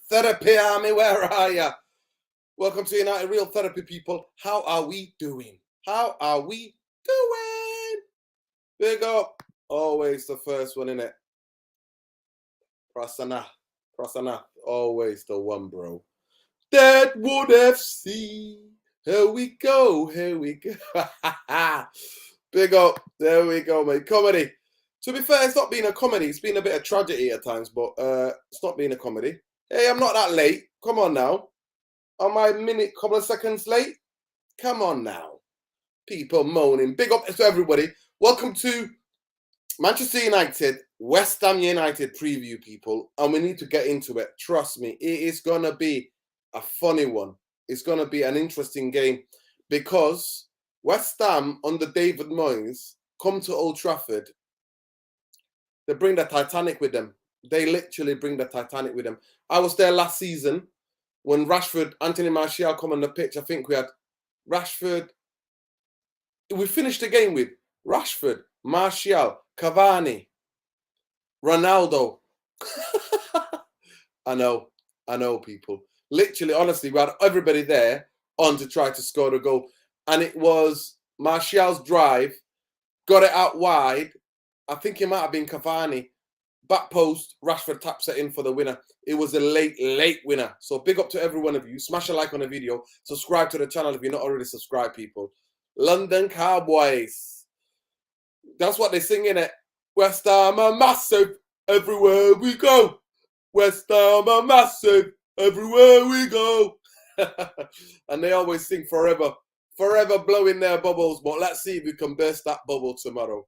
Therapy Army, where are ya? Welcome to United Real Therapy, people. How are we doing? How are we doing? Big up. Always the first one, innit? Prasanna. Always the one, bro. Deadwood FC. Here we go. Big up. There we go, mate. Comedy. To be fair, it's not been a comedy. It's been a bit of tragedy at times, but it's not been a comedy. Hey, I'm not that late. Come on now. Am I a couple of seconds late? Come on now. People moaning. Big up to everybody. Welcome to Manchester United, West Ham United preview, people. And we need to get into it. Trust me, it is going to be a funny one. It's going to be an interesting game because West Ham under David Moyes come to Old Trafford. They bring the Titanic with them. They literally bring the Titanic with them. I was there last season when Rashford, Antony Martial come on the pitch. I think we had Rashford. We finished the game with Rashford, Martial, Cavani, Ronaldo. I know, people. Literally, honestly, we had everybody there on to try to score the goal. And it was Martial's drive, got it out wide. I think it might have been Cavani. Back post, Rashford taps it in for the winner. It was a late winner. So big up to every one of you. Smash a like on the video. Subscribe to the channel if you're not already subscribed, people. London Cowboys. That's what they sing in it. West Ham are massive everywhere we go. West Ham are massive everywhere we go. And they always sing forever blowing their bubbles. But let's see if we can burst that bubble tomorrow.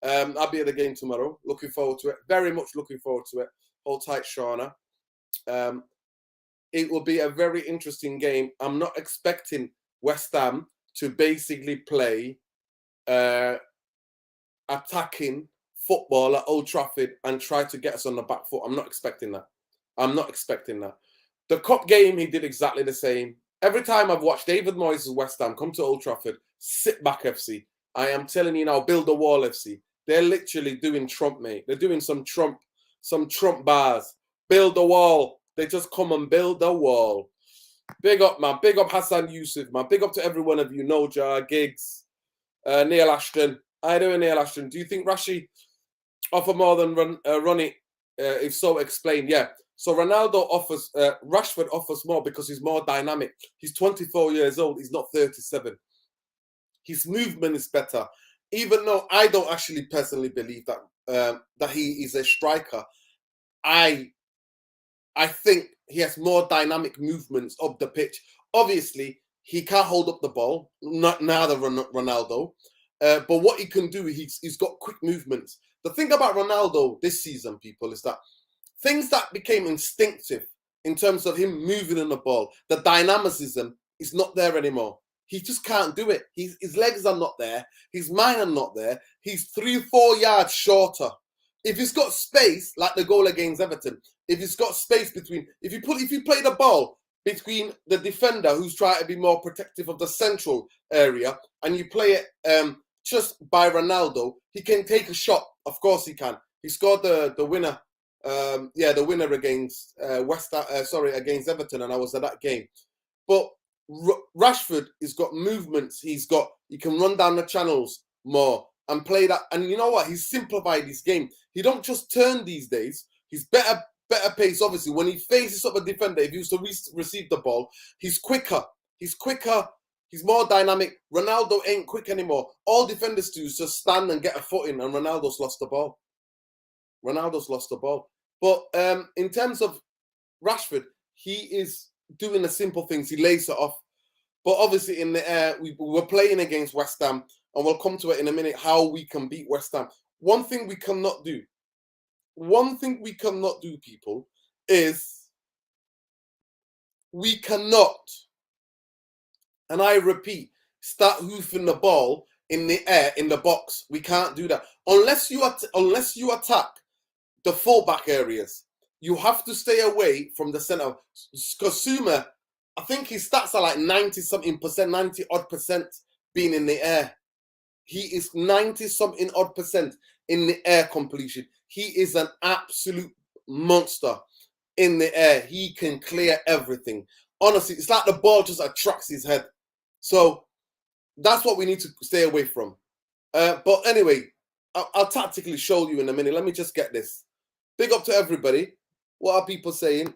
I'll be at the game tomorrow. Looking forward to it. Very much looking forward to it. Hold tight, Shauna. It will be a very interesting game. I'm not expecting West Ham to basically play attacking football at Old Trafford and try to get us on the back foot. I'm not expecting that. The cup game, he did exactly the same. Every time I've watched David Moyes' West Ham come to Old Trafford, sit back FC. I am telling you now, build a wall FC. They're literally doing Trump, mate. They're doing some Trump bars. Build a wall. They just come and build a wall. Big up, man. Big up Hassan Yusuf, man. Big up to every one of you. Noja, Giggs, Neil Ashton. How you doing, Neil Ashton? Do you think Rashi offer more than Ronnie? If so, explain. Yeah. So Ronaldo offers, Rashford offers more because he's more dynamic. He's 24 years old. He's not 37. His movement is better. Even though I don't actually personally believe that that he is a striker, I think he has more dynamic movements up the pitch. Obviously, he can't hold up the ball, not neither Ronaldo. But what he can do, he's got quick movements. The thing about Ronaldo this season, people, is that things that became instinctive in terms of him moving on the ball, the dynamicism is not there anymore. He just can't do it. His legs are not there. His mind are not there. He's 3-4 yards shorter. If he's got space, like the goal against Everton, if he's got space between, if you play the ball between the defender who's trying to be more protective of the central area, and you play it just by Ronaldo, he can take a shot. Of course he can. He scored the winner. The winner against against Everton, and I was at that game. But Rashford has got movements. He can run down the channels more and play that. And you know what? He's simplified his game. He don't just turn these days. He's better pace. Obviously, when he faces up a defender, if he used to receive the ball, he's quicker. He's more dynamic. Ronaldo ain't quick anymore. All defenders do is just stand and get a foot in, and Ronaldo's lost the ball. But in terms of Rashford, he is doing the simple things. He lays it off. But obviously in the air, we're playing against West Ham, and we'll come to it in a minute, how we can beat West Ham. One thing we cannot do, people, is we cannot, and I repeat, start hoofing the ball in the air, in the box. We can't do that. Unless you attack the fullback areas. You have to stay away from the centre. Kasuma, I think his stats are like 90-something%, 90-odd% being in the air. He is 90-something odd % in the air completion. He is an absolute monster in the air. He can clear everything. Honestly, it's like the ball just attracts his head. So that's what we need to stay away from. But anyway, I'll tactically show you in a minute. Let me just get this. Big up to everybody. What are people saying?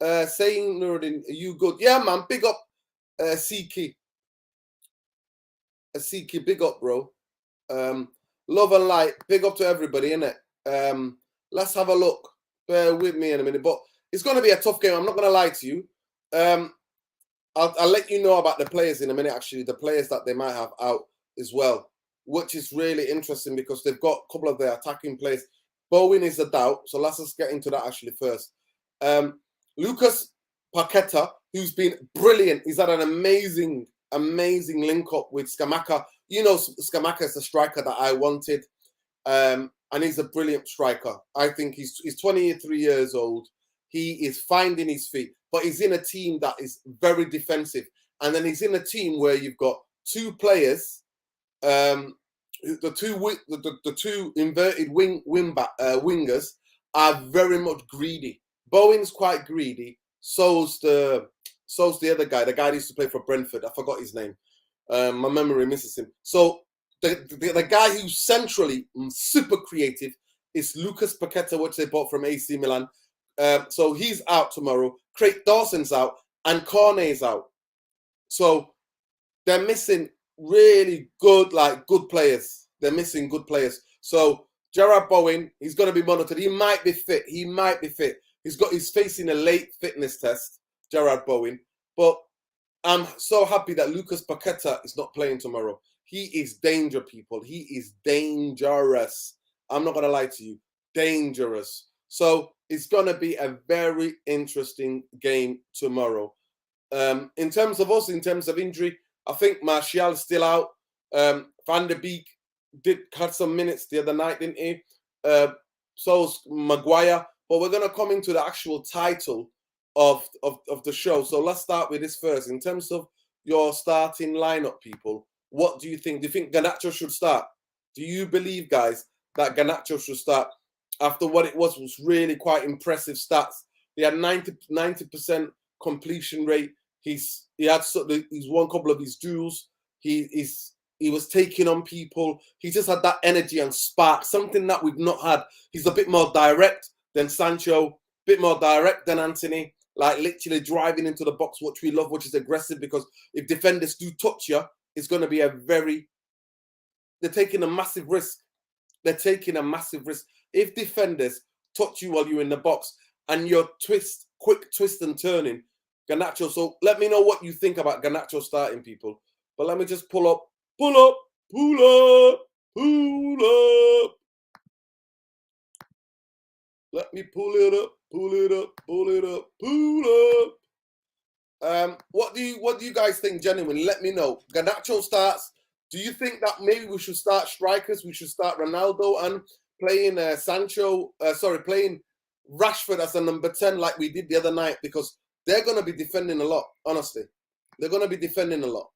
Saying, Nuruddin, are you good? Yeah, man. Big up, Siki. Siki, big up, bro. Love and light. Big up to everybody, innit? Let's have a look. Bear with me in a minute. But it's going to be a tough game. I'm not going to lie to you. I'll let you know about the players in a minute, actually. The players that they might have out as well, which is really interesting because they've got a couple of their attacking players. Bowen is a doubt. So let's just get into that actually first. Lucas Paqueta, who's been brilliant. He's had an amazing link up with Scamacca. You know, Scamacca is the striker that I wanted. And he's a brilliant striker. I think he's 23 years old. He is finding his feet, but he's in a team that is very defensive. And then he's in a team where you've got two players, the two inverted wingers are very much greedy. Bowen's quite greedy. So's the other guy, the guy that used to play for Brentford. I forgot his name. My memory misses him. So the guy who's centrally super creative is Lucas Paqueta, which they bought from AC Milan. So he's out tomorrow. Craig Dawson's out, and Cornet's out. So they're missing really good players. They're missing good players. So Jarrod Bowen, he's going to be monitored. He might be fit. He's facing a late fitness test, Jarrod Bowen. But I'm so happy that Lucas Paqueta is not playing tomorrow. He is danger, people. He is dangerous. I'm not going to lie to you. Dangerous. So it's going to be a very interesting game tomorrow. In terms of us, in terms of injury, I think Martial's still out. Van der Beek had some minutes the other night, didn't he? So's Maguire. But we're going to come into the actual title of the show. So let's start with this first. In terms of your starting lineup, people, what do you think? Do you think Garnacho should start? Do you believe, guys, that Garnacho should start after what it was really quite impressive stats? He had 90% completion rate. He's won a couple of his duels. He was taking on people. He just had that energy and spark, something that we've not had. He's a bit more direct than Sancho, a bit more direct than Antony, like literally driving into the box, which we love, which is aggressive, because if defenders do touch you, it's going to be they're taking a massive risk. They're taking a massive risk. If defenders touch you while you're in the box and you're quick twist and turning, Garnacho. So let me know what you think about Garnacho starting, people. But let me just pull up. Let me pull it up. What do you guys think, genuinely? Let me know. Garnacho starts. Do you think that maybe we should start strikers? We should start Ronaldo and playing playing Rashford as a number 10 like we did the other night, because they're going to be defending a lot, honestly. They're going to be defending a lot.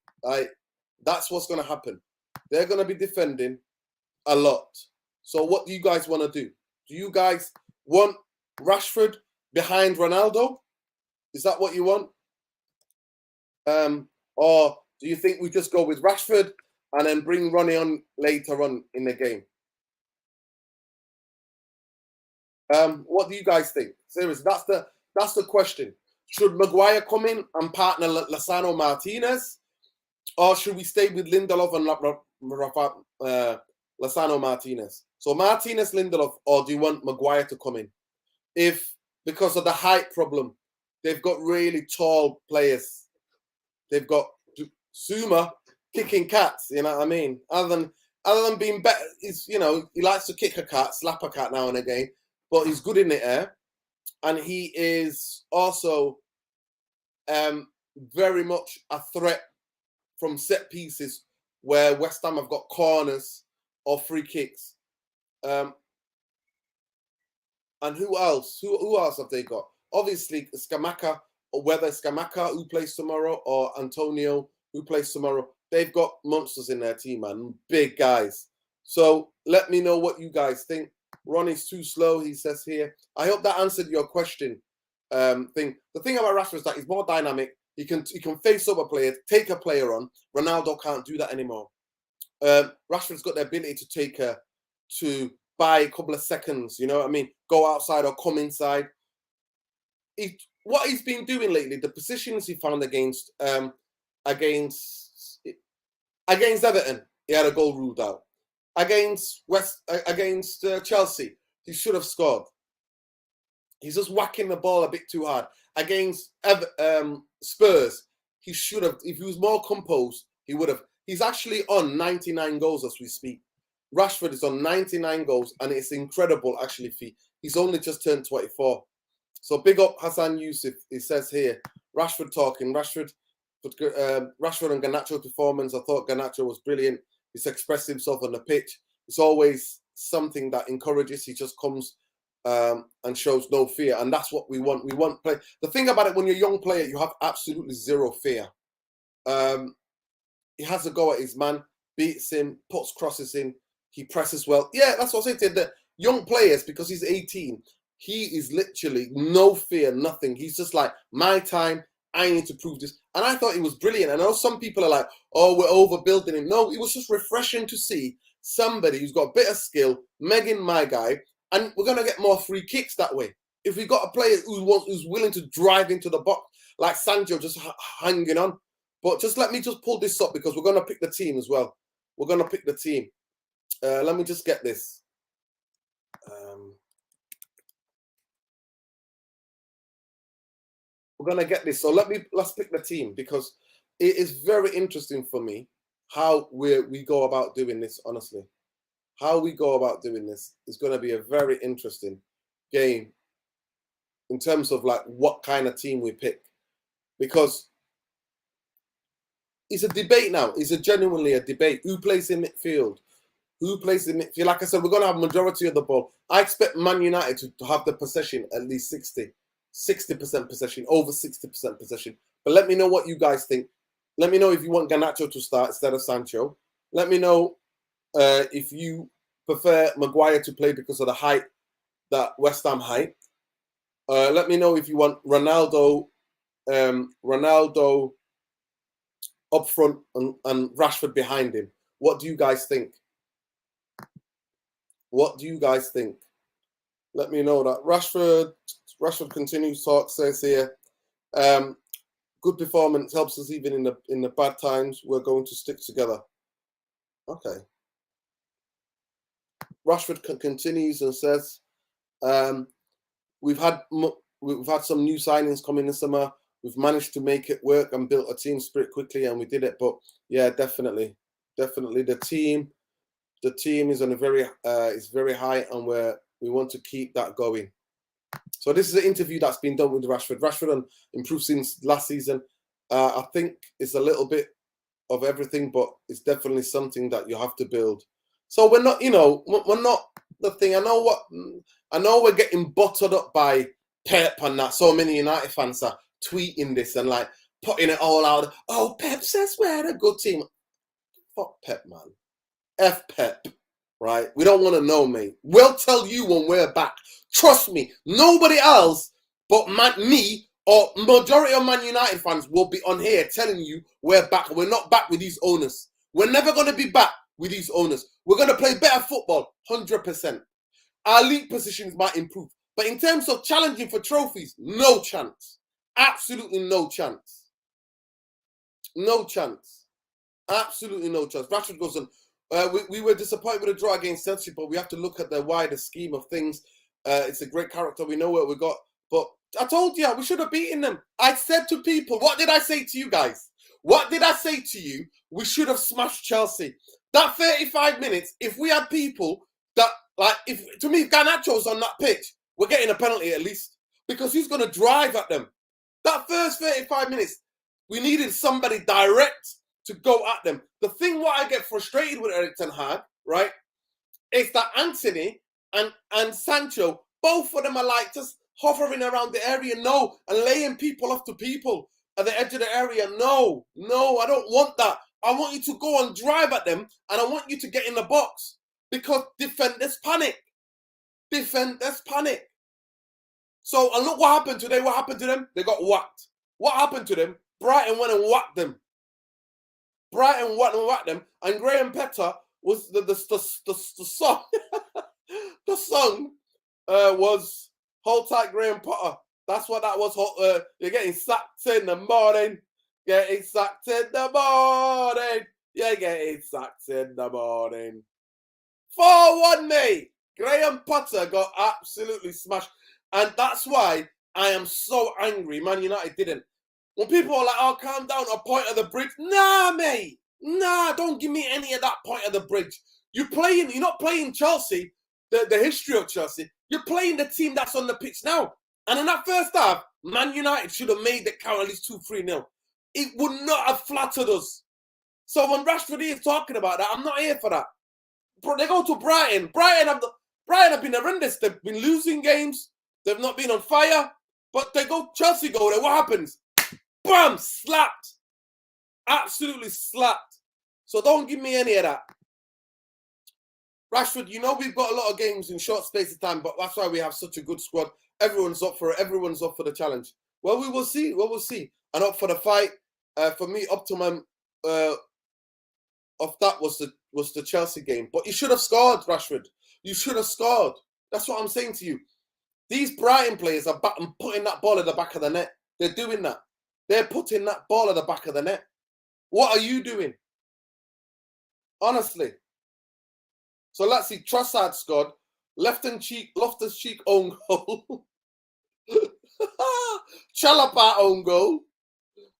That's what's going to happen. They're going to be defending a lot. So what do you guys want to do? Do you guys want Rashford behind Ronaldo? Is that what you want? Or do you think we just go with Rashford and then bring Ronnie on later on in the game? What do you guys think? Seriously, that's the question. Should Maguire come in and partner Lozano Martinez, or should we stay with Lindelof and Lozano Martinez? So Martinez, Lindelof, or do you want Maguire to come in? If because of the height problem, they've got really tall players. They've got Zuma kicking cats. You know what I mean? Other than being better, he likes to kick a cat, slap a cat now and again, but he's good in the air. And he is also very much a threat from set pieces where West Ham have got corners or free kicks. And who else? Who else have they got? Obviously, Scamacca, or whether Scamacca, who plays tomorrow, or Antonio, who plays tomorrow. They've got monsters in their team, man. Big guys. So let me know what you guys think. Ron is too slow, he says here. I hope that answered your question. The thing about Rashford is that he's more dynamic. He can face up a player, take a player on. Ronaldo can't do that anymore. Rashford's got the ability to buy a couple of seconds. You know what I mean? Go outside or come inside. What he's been doing lately, the positions he found against Everton, he had a goal ruled out. Against Chelsea, he should have scored. He's just whacking the ball a bit too hard. Against Spurs, he should have. If he was more composed, he would have. He's actually on 99 goals as we speak. Rashford is on 99 goals, and it's incredible actually. He's only just turned 24. So big up Hassan Yusuf. He says here, Rashford talking. Rashford and Garnacho's performance. I thought Garnacho was brilliant. He's expressed himself on the pitch. It's always something that encourages. He just comes and shows no fear, and that's what we want. We want play. The thing about it, when you're a young player, you have absolutely zero fear. He has a go at his man, beats him, puts crosses in, he presses well. Yeah, that's what I said to the young players, because he's 18. He is literally no fear, nothing. He's just like, my time, I need to prove this. And I thought he was brilliant. I know some people are like, oh, we're overbuilding him. No, it was just refreshing to see somebody who's got a bit of skill, Megan, my guy, and we're going to get more free kicks that way. If we got a player who's willing to drive into the box, like Sancho just hanging on. But let me pull this up, because we're going to pick the team as well. We're going to pick the team. Let me just get this. We're going to get this. So let's pick the team, because it is very interesting for me how we go about doing this, honestly. How we go about doing this is going to be a very interesting game in terms of like what kind of team we pick, because it's a debate now. It's genuinely a debate. Who plays in midfield? Who plays in midfield? Like I said, we're going to have majority of the ball. I expect Man United to have the possession at least 60% possession, over 60% possession. But let me know what you guys think. Let me know if you want Garnacho to start instead of Sancho. Let me know if you prefer Maguire to play because of the height, that West Ham height. Let me know if you want Ronaldo up front and Rashford behind him. What do you guys think? What do you guys think? Let me know that. Rashford continues talk, says here. Good performance helps us even in the bad times. We're going to stick together. Okay. Rashford continues and says, we've had some new signings coming this summer. We've managed to make it work and built a team spirit quickly, and we did it. But yeah, definitely, the team is on a very high, and we want to keep that going. So this is an interview that's been done with Rashford. Rashford improved since last season. I think it's a little bit of everything, but it's definitely something that you have to build. So we're not the thing. I know we're getting buttered up by Pep and that. So many United fans are tweeting this and like putting it all out. Oh, Pep says we're a good team. Fuck Pep, man. F Pep. Right? We don't want to know, mate. We'll tell you when we're back. Trust me. Nobody else but me or majority of Man United fans will be on here telling you we're back. We're not back with these owners. We're never going to be back with these owners. We're going to play better football, 100%. Our league positions might improve. But in terms of challenging for trophies, no chance. Absolutely no chance. No chance. Absolutely no chance. Rashford goes on. We were disappointed with a draw against Chelsea, but we have to look at the wider scheme of things. It's a great character. We know what we got. But I told you, we should have beaten them. I said to people, what did I say to you guys? What did I say to you? We should have smashed Chelsea. That 35 minutes, if we had people that, if Garnacho's on that pitch, we're getting a penalty at least. Because he's going to drive at them. That first 35 minutes, we needed somebody direct to go at them. The thing what I get frustrated with Erik ten Hag, right, is that Antony and Sancho, both of them are like just hovering around the area, and laying people off to people at the edge of the area. No, I don't want that. I want you to go and drive at them, and I want you to get in the box, because defenders panic. Defenders panic. So, and look what happened today. What happened to them? They got whacked. What happened to them? Brighton went and whacked them. Brighton went and whacked them. And Graham Potter was the song. The song was Hold Tight Graham Potter. That's what that was. You're getting sacked in the morning. Getting sacked in the morning. You're getting sacked in the morning. 4-1, mate. Graham Potter got absolutely smashed. And that's why I am so angry Man United didn't. When people are like, oh, calm down, a point of the bridge. Nah, mate. Nah, don't give me any of that point of the bridge. You're not playing Chelsea, the history of Chelsea. You're playing the team that's on the pitch now. And in that first half, Man United should have made the count at least 2-3-0. It would not have flattered us. So when Rashford is talking about that, I'm not here for that. They go to Brighton. Brighton have been horrendous. They've been losing games. They've not been on fire. But Chelsea go there. What happens? Bam! Slapped. Absolutely slapped. So don't give me any of that. Rashford, you know we've got a lot of games in short space of time, but that's why we have such a good squad. Everyone's up for it. Everyone's up for the challenge. Well, we will see. We'll see. And up for the fight. For me, optimum of that was the Chelsea game. But you should have scored, Rashford. You should have scored. That's what I'm saying to you. These Brighton players are putting that ball at the back of the net. They're doing that. They're putting that ball at the back of the net. What are you doing? Honestly. So let's see. Trossard scored. Loftus cheek own goal. Chalapa own goal.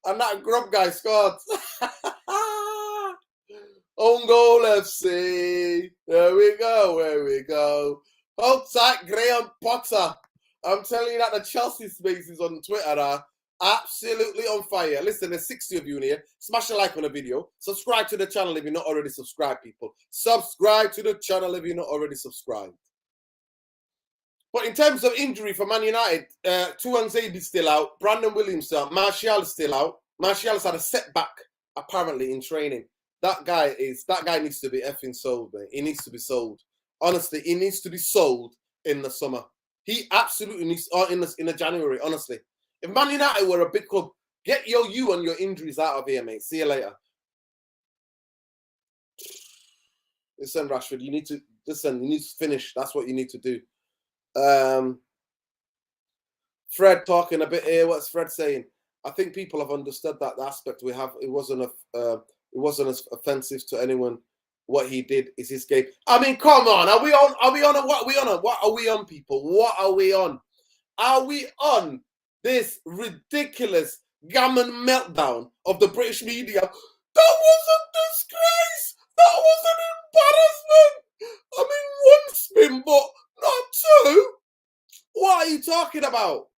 And that Grub guy scored. Own goal FC. There we go. Hold tight, Graham Potter. I'm telling you that the Chelsea spaces on Twitter are absolutely on fire. Listen, there's 60 of you in here. Smash a like on the video. Subscribe to the channel if you're not already subscribed, people. Subscribe to the channel if you're not already subscribed. But in terms of injury for Man United, Tuanzebe's still out. Brandon Williams out. Martial is still out. Martial's had a setback, apparently, in training. That guy needs to be effing sold, mate. He needs to be sold. Honestly, he needs to be sold in the summer. He absolutely needs in the January, honestly. If Man United were a big club, get you and your injuries out of here, mate. See you later. Listen, Rashford, you need to finish. That's what you need to do. Fred talking a bit here. What's Fred saying? I think people have understood that the aspect we have. It wasn't as offensive to anyone. What he did is his game. I mean, come on. What are we on, people? What are we on? Are we on this ridiculous gammon meltdown of the British media? That was a disgrace. That was an embarrassment. I mean, one spin, but not two. What are you talking about?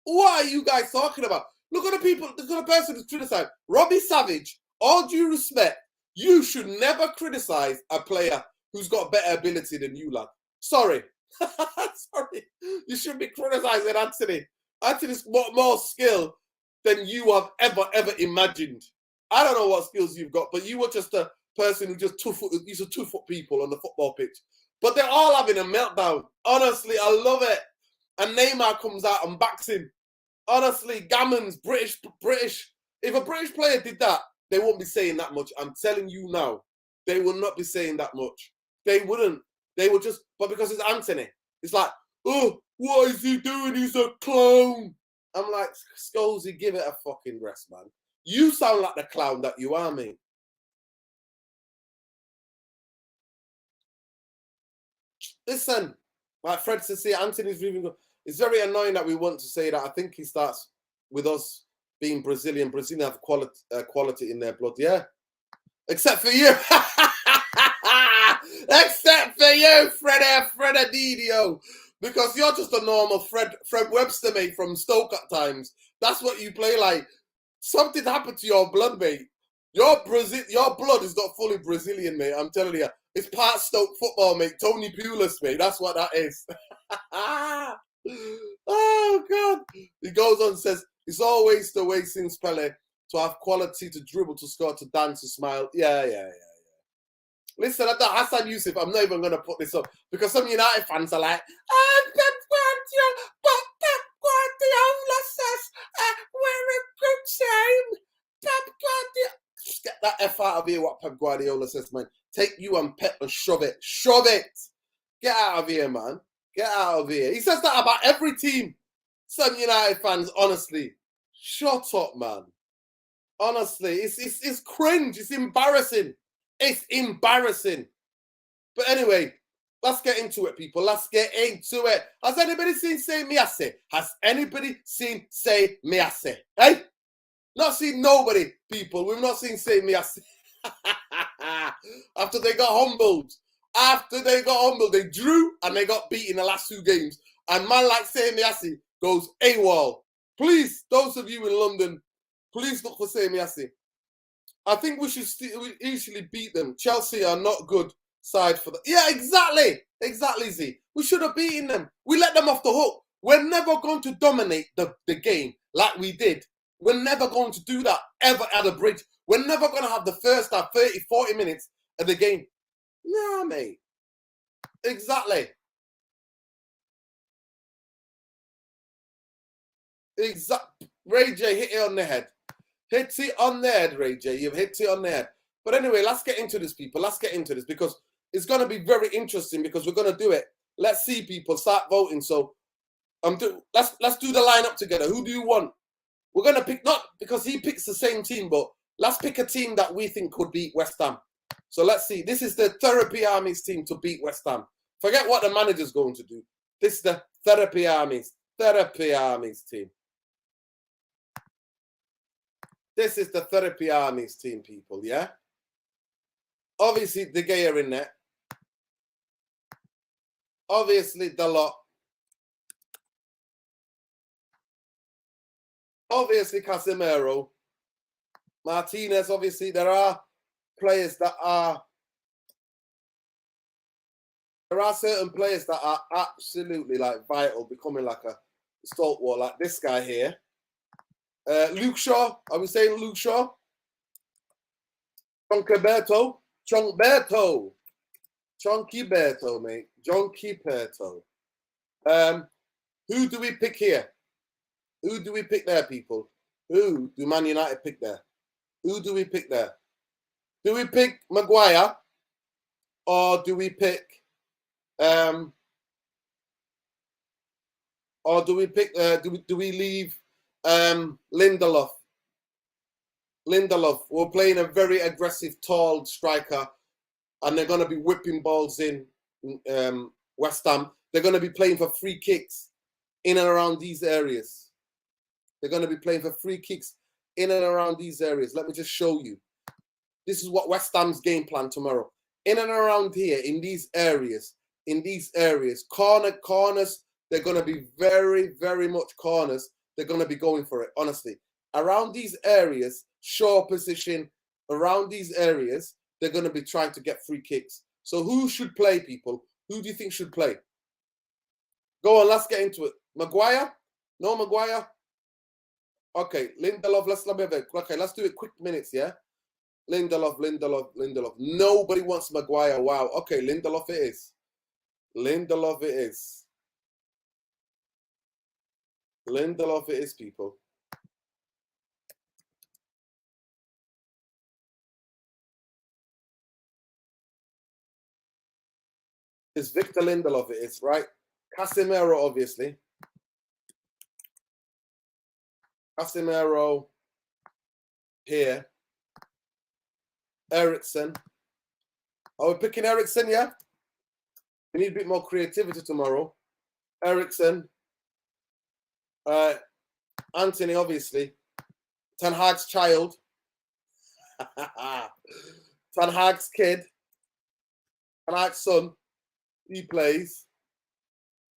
What are you guys talking about? Look at the people, look at the person who's criticized. Robbie Savage, all due respect, you should never criticize a player who's got better ability than you, lad. Sorry. Sorry. You should be criticizing Antony. Antony's got more skill than you have ever imagined. I don't know what skills you've got, but you were just a person who just these are 2-foot people on the football pitch. But they're all having a meltdown. Honestly, I love it. And Neymar comes out and backs him. Honestly, Gammons, British. If a British player did that, they won't be saying that much. I'm telling you now, they will not be saying that much. They wouldn't. They would just, but because it's Antony, it's like, oh, what is he doing? He's a clown. I'm like, Scholesy, give it a fucking rest, man. You sound like the clown that you are, mate. Listen, like Fred says here, Antony's leaving. It's very annoying that we want to say that. I think he starts with us being Brazilian. Brazilians have quality in their blood, yeah. Except for you. Except for you, Fredadidio. Because you're just a normal Fred Webster, mate, from Stoke at times. That's what you play like. Something happened to your blood, mate. Your blood is not fully Brazilian, mate. I'm telling you. It's part Stoke football, mate. Tony Pulis, mate. That's what that is. Oh, God. He goes on and says, it's always the way since Pele to have quality, to dribble, to score, to dance, to smile. Yeah. Listen, at that Hassan Yusuf, I'm not even going to put this up because some United fans are like, oh, Pep Guardiola, but Pep Guardiola says we're a good team. Pep Guardiola. Get that F out of here, what Pep Guardiola says, man. Take you and Pep and shove it. Shove it. Get out of here, man. Get out of here. He says that about every team. Some United fans, honestly, shut up, man. Honestly, it's cringe. It's embarrassing. It's embarrassing. But anyway, let's get into it, people. Let's get into it. Has anybody seen Say Miase? Has anybody seen Say Miase? Hey? Not seen nobody, people. We've not seen Say Miase. After they got humbled. After they got humbled, they drew and they got beaten the last 2 games. And man like Say Miase goes AWOL. Please, those of you in London, please look for Say Miase. I think we should easily beat them. Chelsea are not good side for that. Yeah, exactly. Exactly, Z. We should have beaten them. We let them off the hook. We're never going to dominate the game like we did. We're never going to do that ever at a bridge. We're never going to have the first 30, 40 minutes of the game. Nah, mate. Exactly. Ray J, hit it on the head. Hit it on the head, Ray J. You've hit it on the head. But anyway, let's get into this, people. Let's get into this because it's going to be very interesting because we're going to do it. Let's see, people. Start voting. So let's do the lineup together. Who do you want? We're going to pick, not because he picks the same team, but let's pick a team that we think could beat West Ham. So let's see. This is the Therapy Armies team to beat West Ham. Forget what the manager's going to do. This is the Therapy Armies team. This is the Therapy Armies team, people, yeah? Obviously, De Gea in there. Obviously, Dalot. Obviously, Casemiro. Martinez, obviously, there are players that are... There are certain players that are absolutely, like, vital, becoming like a stalwart, like this guy here. Luke Shaw. Are we saying Luke Shaw? Chonkyberto, mate. Chonkyberto. Who do we pick here? Who do we pick there, people? Who do Man United pick there? Who do we pick there? Do we pick Maguire? Or do we pick... or do we pick... do we leave Lindelof? Lindelof. We're playing a very aggressive, tall striker, and they're going to be whipping balls in West Ham. They're going to be playing for free kicks in and around these areas. They're going to be playing for free kicks in and around these areas. Let me just show you. This is what West Ham's game plan tomorrow. In and around here, in these areas, corners, they're going to be very, very much corners. They're going to be going for it, honestly. Around these areas, short position, around these areas, they're going to be trying to get free kicks. So who should play, people? Who do you think should play? Go on, let's get into it. Maguire? No Maguire? Okay, Lindelof, let's do it quick minutes, yeah? Lindelof. Nobody wants Maguire. Wow. Okay, Lindelof it is. Lindelof it is, people. It's Victor Lindelof it is, right? Casemiro, obviously. Casemiro here. Eriksen. Are we picking Eriksen, yeah? We need a bit more creativity tomorrow. Eriksen. Antony, obviously. Ten Hag's child. Ten Hag's kid. Ten Hag's son. He plays.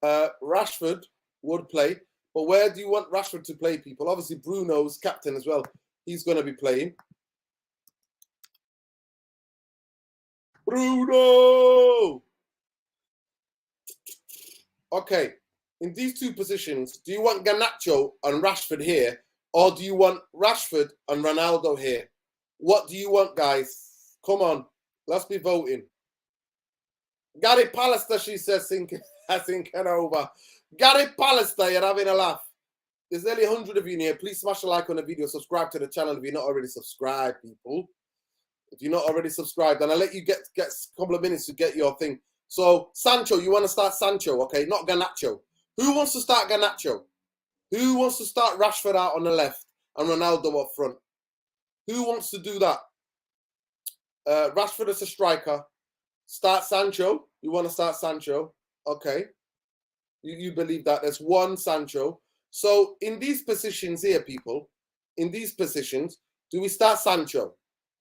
Rashford would play. But where do you want Rashford to play, people? Obviously, Bruno's captain as well. He's going to be playing. Bruno! Okay. In these two positions, do you want Garnacho and Rashford here? Or do you want Rashford and Ronaldo here? What do you want, guys? Come on. Let's be voting. Gary Pallister, she says, thinking over. Gary Pallister, you're having a laugh. There's nearly 100 of you in here. Please smash a like on the video. Subscribe to the channel if you're not already subscribed, people. If you're not already subscribed, and I'll let you get a couple of minutes to get your thing. So, Sancho, you want to start Sancho, okay? Not Garnacho. Who wants to start Garnacho? Who wants to start Rashford out on the left and Ronaldo up front? Who wants to do that? Rashford as a striker. Start Sancho. You want to start Sancho? Okay. You believe that. There's one Sancho. So in these positions here, people, in these positions, do we start Sancho?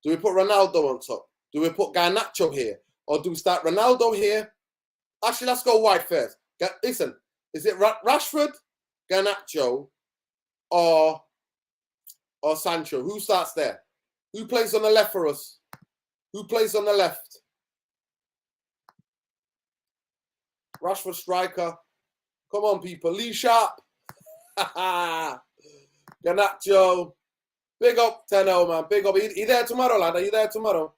Do we put Ronaldo on top? Do we put Garnacho here? Or do we start Ronaldo here? Actually, let's go wide first. Listen, is it Rashford, Garnacho, or Sancho? Who starts there? Who plays on the left for us? Who plays on the left? Rashford striker. Come on, people. Lee Sharp. Garnacho. Big up, Tenno, man. Big up. You there tomorrow, lad? Are you there tomorrow?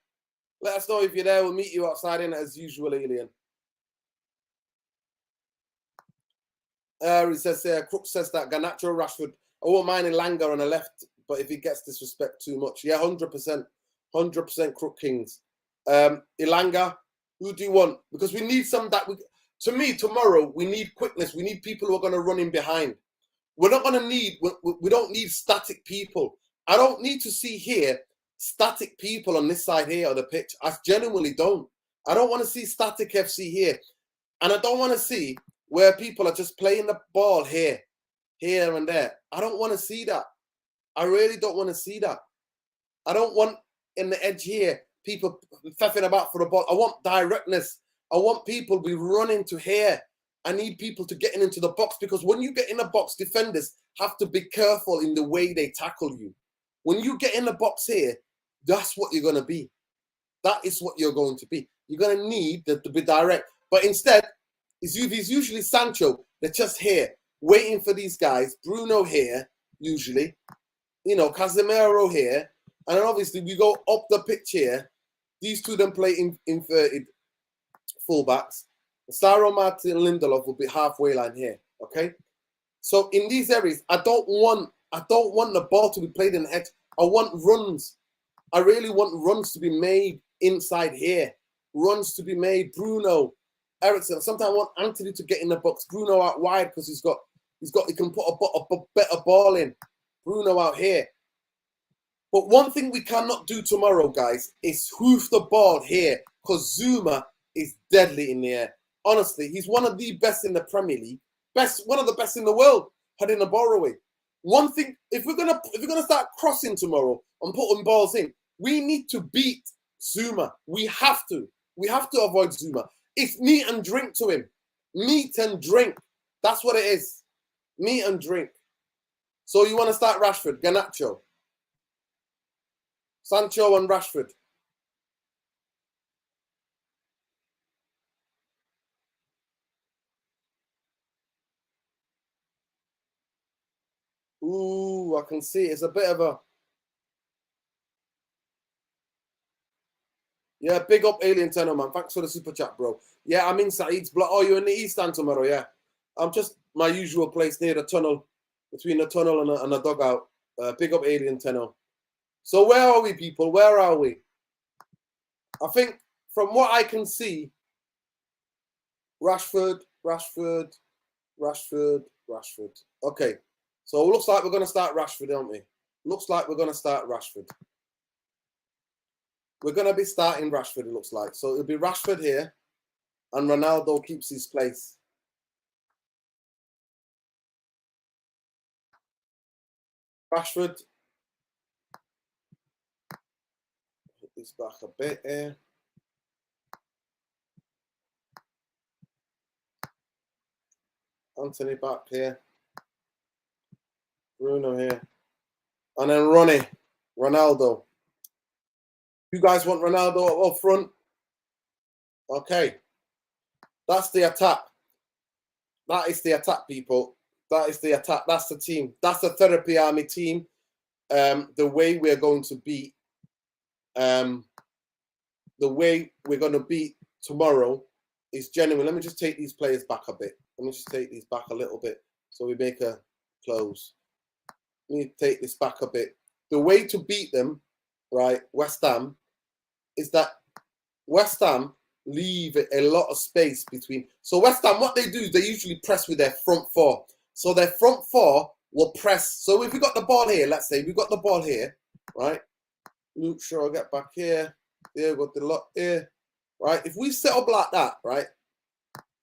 Let us know if you're there. We'll meet you outside in as usual, Alien. He says Crook says that Garnacho, Rashford. I won't mind Elanga on the left, but if he gets disrespect too much. Yeah, 100%. 100% Crook Kings. Elanga, who do you want? Because we need some that we... To me, tomorrow, we need quickness. We need people who are going to run in behind. We're not going to need... We don't need static people. I don't need to see here static people on this side here of the pitch. I genuinely don't. I don't want to see static FC here. And I don't want to see where people are just playing the ball here and there. I don't want to see that. I really don't want to see that. I don't want in the edge here people faffing about for the ball. I want directness. I want people to be running to here. I need people to get into the box, because when you get in the box, defenders have to be careful in the way they tackle you. When you get in the box here, that's what you're going to be. That is what you're going to be. You're going to need to be direct. But instead, it's usually Sancho. They're just here, waiting for these guys. Bruno here, usually. You know, Casemiro here. And then obviously we go up the pitch here. These two then play inverted fullbacks. Saro Martin and Lindelof will be halfway line here. Okay? So in these areas, I don't want the ball to be played in the edge. I want runs. I really want runs to be made inside here. Runs to be made. Bruno, Ericsson. Sometimes I want Antony to get in the box. Bruno out wide because he can put a better ball in. Bruno out here. But one thing we cannot do tomorrow, guys, is hoof the ball here, because Zuma is deadly in the air. Honestly, he's one of the best in the Premier League. One of the best in the world, heading the ball away. One thing, if we're gonna start crossing tomorrow and putting balls in, we need to beat Zuma. We have to. We have to avoid Zuma. It's meat and drink to him. Meat and drink. That's what it is. Meat and drink. So you want to start Rashford, Garnacho, Sancho and Rashford. Ooh, I can see it's a bit of a... Yeah, big up Alien Tenno, man. Thanks for the super chat, bro. Yeah, I'm in Saeed's block. Oh, you're in the East Stand tomorrow, yeah. I'm just my usual place near the tunnel, between the tunnel and the dugout. Big up Alien Tenno. So where are we, people? Where are we? I think from what I can see, Rashford. Okay. So it looks like we're going to start Rashford, don't we? Looks like we're going to start Rashford. We're going to be starting Rashford, it looks like. So it'll be Rashford here, and Ronaldo keeps his place. Rashford. Put this back a bit here. Antony back here. Bruno here. And then Ronaldo. You guys want Ronaldo up front? Okay. That's the attack. That is the attack, people. That is the attack. That's the team. That's the Therapy Army team. The way we're going to beat tomorrow is genuine. Let me just take these players back a bit. Let me just take these back a little bit so we make a close. Let me take this back a bit. The way to beat them, right, West Ham, is that West Ham leave a lot of space between. So West Ham, what they do is they usually press with their front four. So their front four will press. So if we got the ball here, let's say we got the ball here, right? Luke Shaw, get back here. There, got the lot here, right? If we set up like that, right,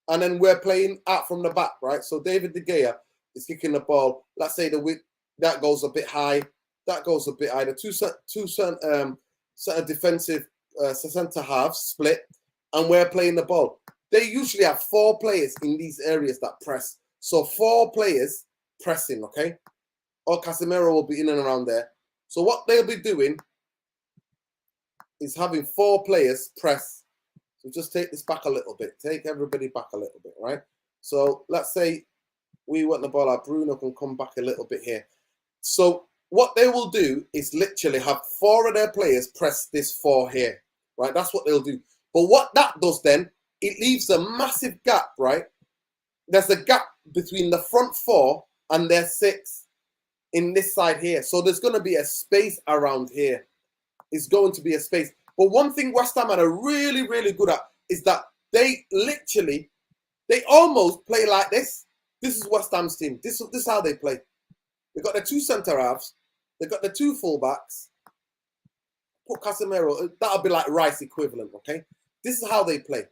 and then we're playing out from the back, right? So David De Gea is kicking the ball. Let's say the width that goes a bit high. That goes a bit high. The two certain defensive centre halves split, and we're playing the ball. They usually have 4 players in these areas that press. So 4 players pressing, okay? Or Casemiro will be in and around there. So what they'll be doing is having 4 players press. So just take this back a little bit. Take everybody back a little bit, right? So let's say we want the ball out. Bruno can come back a little bit here. So what they will do is literally have 4 of their players press this 4 here, right? That's what they'll do. But what that does then, it leaves a massive gap, right? There's a gap between the front 4 and their 6 in this side here. So there's going to be a space around here. It's going to be a space. But one thing West Ham are really, really good at is that they almost play like this. This is West Ham's team. This is how they play. They've got the 2 centre halves. They've got the 2 fullbacks. Put Casemiro. That'll be like Rice equivalent, okay? This is how they play.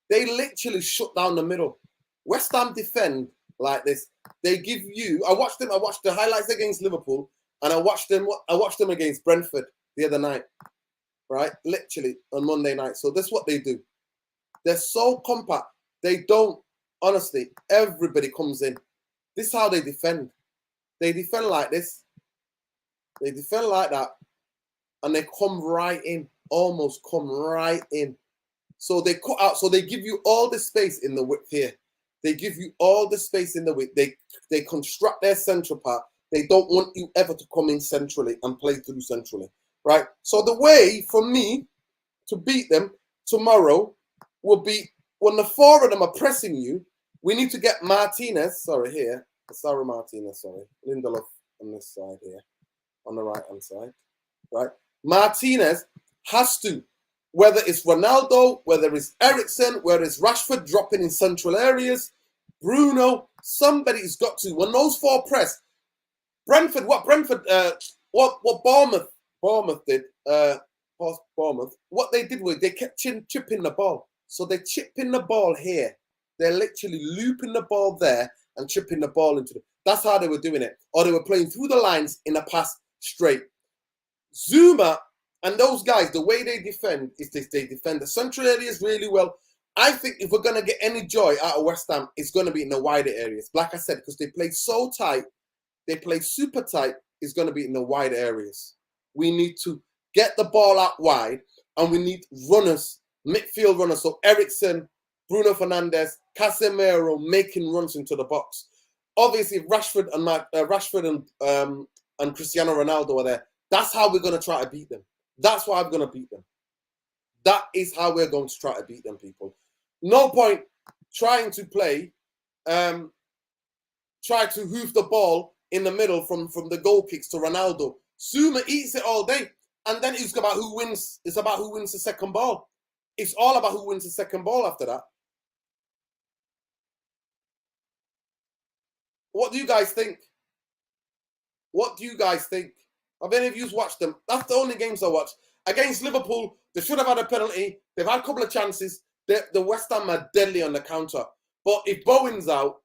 They literally shut down the middle. West Ham defend like this. They give you. I watched the highlights against Liverpool, and I watched them against Brentford the other night, right? Literally on Monday night. So that's what they do. They're so compact. They don't. Honestly, everybody comes in. This is how they defend. They defend like this. They defend like that. And they come right in. Almost come right in. So they cut out. So they give you all the space in the width here. They give you all the space in the width. They construct their central part. They don't want you ever to come in centrally and play through centrally. Right? So the way for me to beat them tomorrow will be when the 4 of them are pressing you, we need to get Martinez. Sorry, here. Sorry, Martinez. Sorry. Lindelof on this side here. On the right-hand side. Right? Martinez has to, whether it's Ronaldo, whether it's Eriksen, whether it's Rashford dropping in central areas, Bruno, somebody's got to. When those 4 press, Brentford, what Bournemouth did, Bournemouth, what they did was they kept chipping the ball. So they're chipping the ball here. They're literally looping the ball there and chipping the ball into the. That's how they were doing it. Or they were playing through the lines in a pass straight. Zuma and those guys, the way they defend is they defend the central areas really well. I think if we're going to get any joy out of West Ham, it's going to be in the wider areas. Like I said, because they play so tight, they play super tight, it's going to be in the wide areas. We need to get the ball out wide, and we need runners, midfield runners. So Eriksen, Bruno Fernandes, Casemiro making runs into the box. Obviously, Rashford and Cristiano Ronaldo are there. That's how we're going to try to beat them. That's why I'm going to beat them. That is how we're going to try to beat them, people. No point trying to play, try to hoof the ball in the middle from the goal kicks to Ronaldo. Zuma eats it all day. And then it's about who wins. It's about who wins the second ball. It's all about who wins the second ball after that. What do you guys think? What do you guys think? Have any of you watched them? That's the only games I watched. Against Liverpool, they should have had a penalty. They've had a couple of chances. The West Ham are deadly on the counter. But if Bowen's out,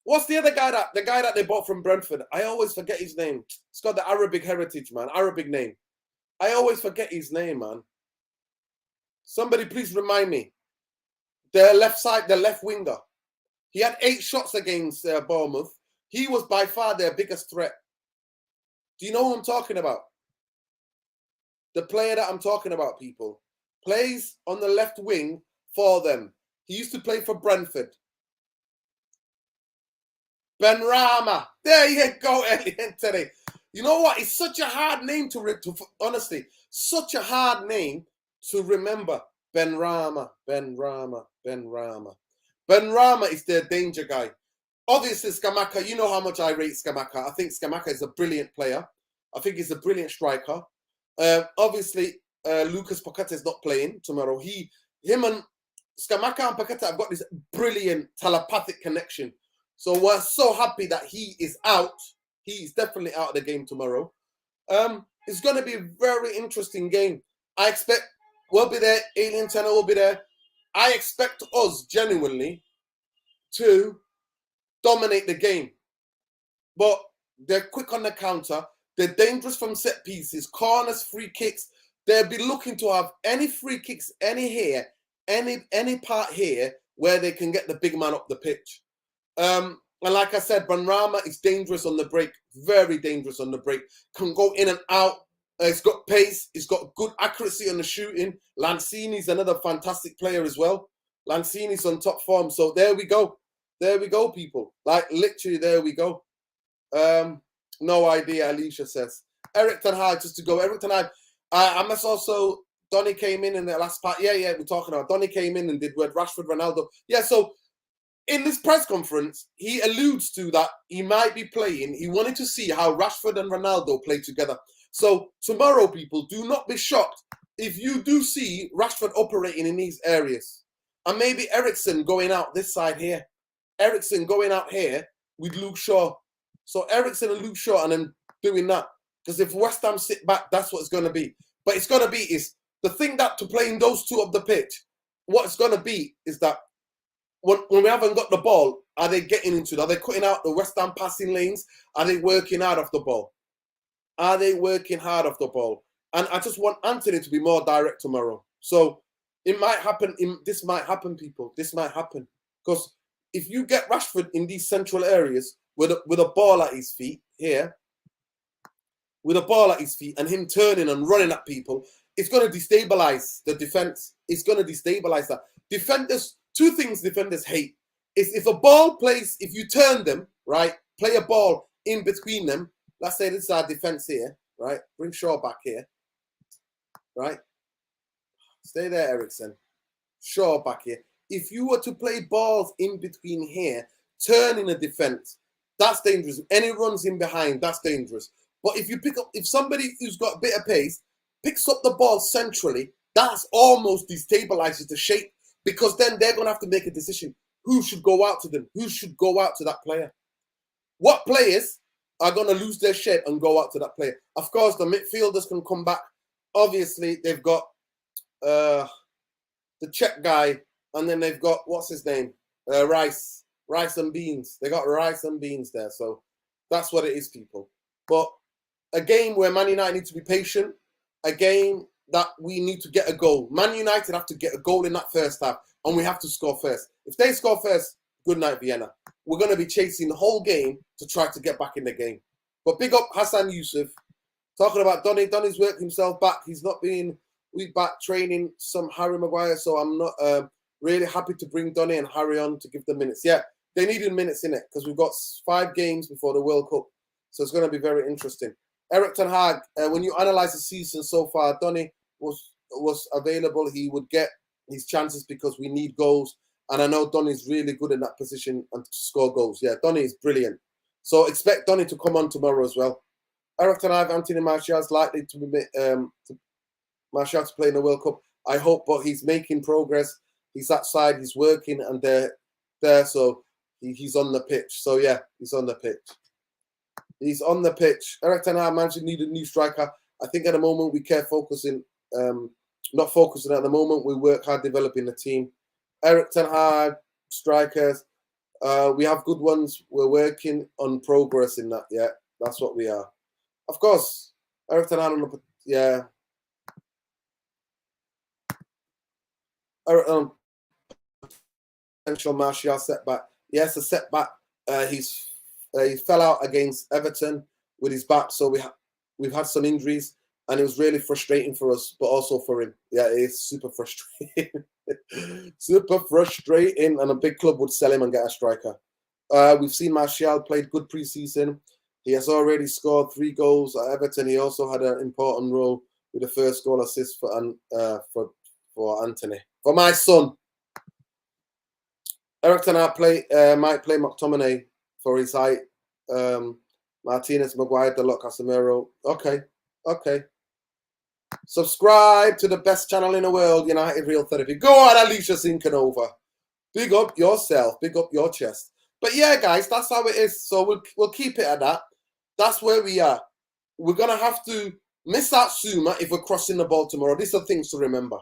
what's the other guy that they bought from Brentford? I always forget his name. It's got the Arabic heritage, man. Arabic name. I always forget his name, man. Somebody please remind me. The left side, the left winger. He had 8 shots against Bournemouth. He was by far their biggest threat. Do you know who I'm talking about? The player that I'm talking about, people, plays on the left wing for them. He used to play for Brentford. Benrahma. There you go, Antony. You know what? It's such a hard name to honestly, such a hard name to remember. Benrahma. Benrahma is their danger guy. Obviously, Scamacca, you know how much I rate Scamacca. I think Scamacca is a brilliant player. I think he's a brilliant striker. Obviously, Lucas Paqueta is not playing tomorrow. Him and Scamacca and Paqueta have got this brilliant telepathic connection. So we're so happy that he is out. He's definitely out of the game tomorrow. It's going to be a very interesting game. I expect we'll be there. Alien Tenor will be there. I expect us genuinely to dominate the game. But they're quick on the counter. They're dangerous from set pieces, corners, free kicks. They'll be looking to have any free kicks, any part here where they can get the big man up the pitch. And like I said, Benrahma is dangerous on the break, very dangerous on the break. Can go in and out. It's got pace. It's got good accuracy on the shooting. Lanzini's another fantastic player as well. Lanzini's on top form. So there we go. There we go, people. Like, literally, there we go. No idea, Alicia says. Eric Ten Hag, just to go. Eric Ten Hag. I must also, Donny came in the last part. Yeah, we're talking about. Donny came in and did with Rashford, Ronaldo. Yeah, so in this press conference, he alludes to that he might be playing. He wanted to see how Rashford and Ronaldo play together. So tomorrow, people, do not be shocked if you do see Rashford operating in these areas. And maybe Eriksen going out this side here. Eriksen going out here with Luke Shaw. So Eriksen and Luke Shaw and then doing that. Because if West Ham sit back, that's what it's going to be. But it's going to be is the thing that to playing those two up the pitch, what it's going to be is that when we haven't got the ball, are they getting into it? Are they cutting out the West Ham passing lanes? Are they working hard off the ball? Are they working hard off the ball? And I just want Antony to be more direct tomorrow. So it might happen. This might happen, people. This might happen. Because if you get Rashford in these central areas with a ball at his feet here, with a ball at his feet and him turning and running at people, it's going to destabilize the defense. It's going to destabilize that. Defenders, two things defenders hate is if a ball plays, if you turn them, right, play a ball in between them. Let's say this is our defense here, right? Bring Shaw back here, right? Stay there, Eriksen. Shaw back here. If you were to play balls in between here, turning a defense, that's dangerous. Any runs in behind, that's dangerous. But if you pick up, if somebody who's got a bit of pace picks up the ball centrally, that's almost destabilizes the shape because then they're going to have to make a decision. Who should go out to them? Who should go out to that player? What players are going to lose their shape and go out to that player? Of course, the midfielders can come back. Obviously, they've got the Czech guy, and then they've got, what's his name? Rice and Beans. They got Rice and Beans there. So that's what it is, people. But a game where Man United need to be patient, a game that we need to get a goal. Man United have to get a goal in that first half, and we have to score first. If they score first, good night, Vienna. We're going to be chasing the whole game to try to get back in the game. But big up Hassan Yusuf. Talking about Donny. Donny's worked himself back. He's not been back training some Harry Maguire, so I'm not really happy to bring Donny and Harry on to give them minutes. Yeah, they needed minutes in it because we've got 5 games before the World Cup. So it's going to be very interesting. Eric Ten Hag, when you analyze the season so far, Donny was available. He would get his chances because we need goals. And I know Donny's really good in that position and to score goals. Yeah, Donny is brilliant. So expect Donny to come on tomorrow as well. Eric Ten Hag, Antony Martial is likely to be Martial to play in the World Cup. I hope, but he's making progress. He's outside, he's working, and they're there. So he's on the pitch. So yeah, he's on the pitch. He's on the pitch. Eric Ten Hag, Manchester need a new striker. I think at the moment we care focusing, not focusing at the moment. We work hard developing the team. Eric Ten Hag, strikers. We have good ones. We're working on progress in that. Yeah, that's what we are. Of course, Eric Ten Hag on the yeah. Eric, potential Martial setback. Yes, a setback. He fell out against Everton with his back, so we've had some injuries, and it was really frustrating for us, but also for him. Yeah, it is super frustrating. Super frustrating, and a big club would sell him and get a striker. We've seen Martial played good pre-season. He has already scored 3 goals at Everton. He also had an important role with the first goal assist for for Antony. For my son. Eric might play McTominay for his height. Martinez, Maguire, Delort, Casemiro. Okay. Subscribe to the best channel in the world, United Real Therapy. Go on, Alicia Sinkanova. Big up yourself. Big up your chest. But yeah, guys, that's how it is. So we'll keep it at that. That's where we are. We're going to have to miss out Suma if we're crossing the ball tomorrow. These are things to remember.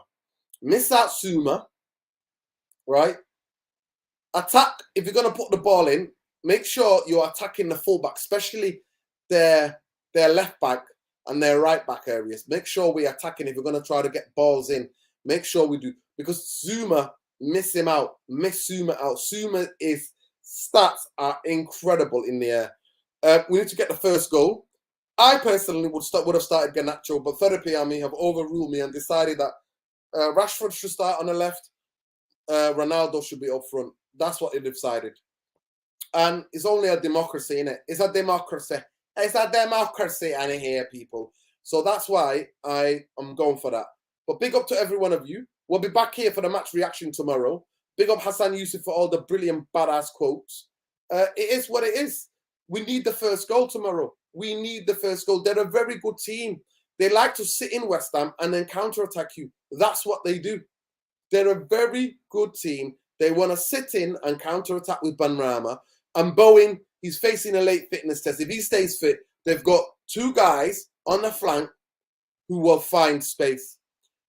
Miss out Suma, right? Attack, if you're going to put the ball in, make sure you're attacking the fullback, especially their left back and their right back areas. Make sure we're attacking if we're going to try to get balls in. Make sure we do. Because Zuma, miss him out. Miss Zuma out. Zuma's stats are incredible in the air. We need to get the first goal. I personally would have started Garnacho, but Therapy Army have overruled me and decided that Rashford should start on the left. Ronaldo should be up front. That's what they decided. And it's only a democracy, innit? It's a democracy. It's a democracy, and here, people. So that's why I am going for that. But big up to every one of you. We'll be back here for the match reaction tomorrow. Big up Hassan Yusuf for all the brilliant, badass quotes. It is what it is. We need the first goal tomorrow. We need the first goal. They're a very good team. They like to sit in West Ham and then counter-attack you. That's what they do. They're a very good team. They want to sit in and counter-attack with Benrahma. And Bowen, he's facing a late fitness test. If he stays fit, they've got two guys on the flank who will find space.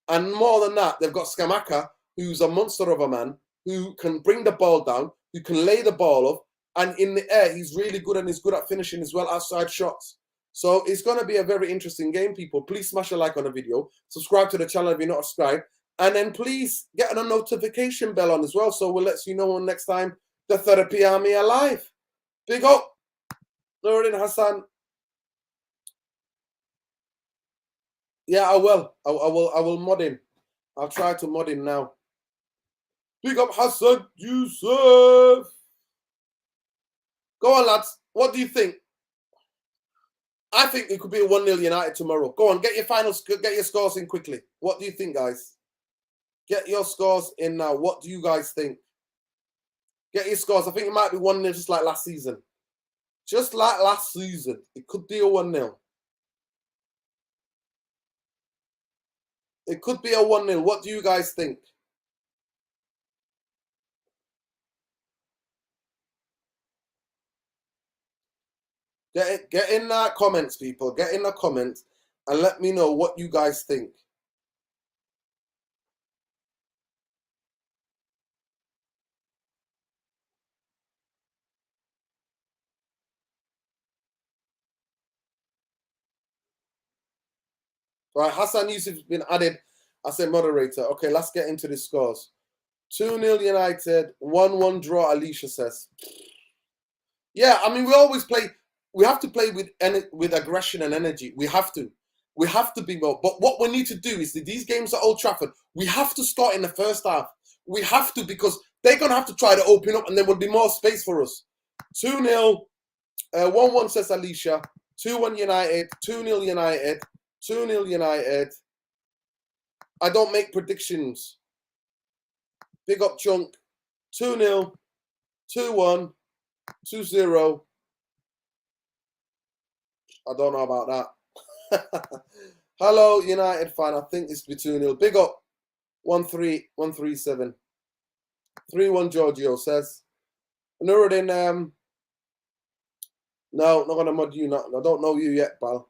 And more than that, they've got Skamaka, who's a monster of a man, who can bring the ball down, who can lay the ball up. And in the air, he's really good and he's good at finishing as well, outside shots. So it's going to be a very interesting game, people. Please smash a like on the video. Subscribe to the channel if you're not subscribed. And then please get a notification bell on as well, so we'll let you know when next time the Therapy Army are live. Big up, Nuruddin Hassan. Yeah, I will. I will mod him. I'll try to mod him now. Big up Hassan Yusuf. Go on, lads. What do you think? I think it could be a 1-0 United tomorrow. Go on, get your scores in quickly. What do you think, guys? Get your scores in now. What do you guys think? Get your scores. I think it might be 1-0 just like last season. Just like last season. It could be a 1-0. It could be a 1-0. What do you guys think? Get in the comments, people. Get in the comments and let me know what you guys think. Right, Hassan Yusuf has been added as a moderator. Okay, let's get into the scores. 2-0 United, 1-1 draw, Alicia says. Yeah, I mean, we always play. We have to play with aggression and energy. We have to. We have to be more. But what we need to do is these games at Old Trafford, we have to start in the first half. We have to, because they're going to have to try to open up and there will be more space for us. 2-0, 1-1 says Alicia. 2-1 United, 2-0 United. 2-0 United. I don't make predictions. Big up Chunk. 2-0, 2-1, 2-0. I don't know about that. Hello, United fan. I think it's be 2-0. Big up. 1-3, 1-3-7. 3-1 Giorgio says. Nuruddin, no, not going to mod you. I don't know you yet, pal.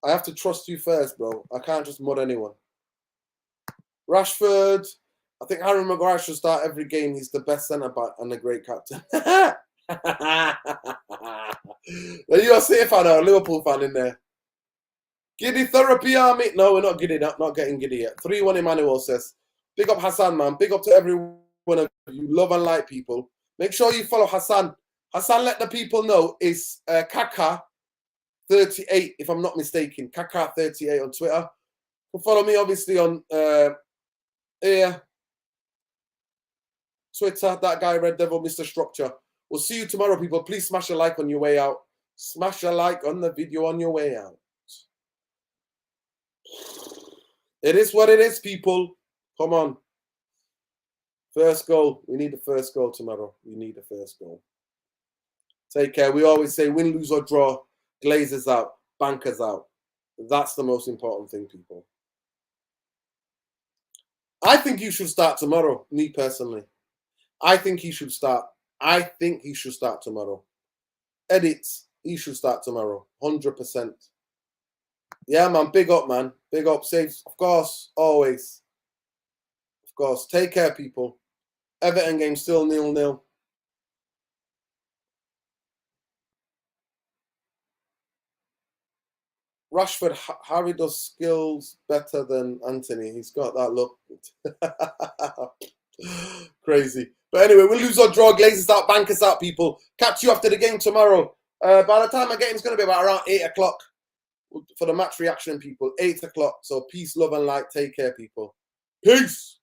I have to trust you first, bro. I can't just mod anyone. Rashford. I think Harry Maguire should start every game. He's the best centre-back and a great captain. You're a City fan or a Liverpool fan in there. Giddy Therapy Army. No, we're not giddy. Not getting giddy yet. 3-1 Emmanuel says. Big up Hassan, man. Big up to every one of you. Love and like people. Make sure you follow Hassan. Hassan, let the people know, is Kaka 38, if I'm not mistaken. Kaka 38 on Twitter. You can follow me, obviously, on Twitter. That guy, Red Devil, Mr. Structure. We'll see you tomorrow, people. Please smash a like on your way out. Smash a like on the video on your way out. It is what it is, people. Come on. First goal. We need the first goal tomorrow. We need the first goal. Take care. We always say win, lose, or draw. Glazers out. Bankers out. That's the most important thing, people. I think you should start tomorrow, me personally. I think he should start. I think he should start tomorrow. Edits, he should start tomorrow. 100%. Yeah, man. Big up, man. Big up. Saves, of course. Always. Of course. Take care, people. Everton game still 0-0. Rashford, Harry does skills better than Antony. He's got that look. Crazy. But anyway, we'll lose or draw. Glazers out, bankers out, people. Catch you after the game tomorrow. By the time I get in, it's going to be about around 8 o'clock for the match reaction, people. 8 o'clock. So peace, love, and light. Take care, people. Peace.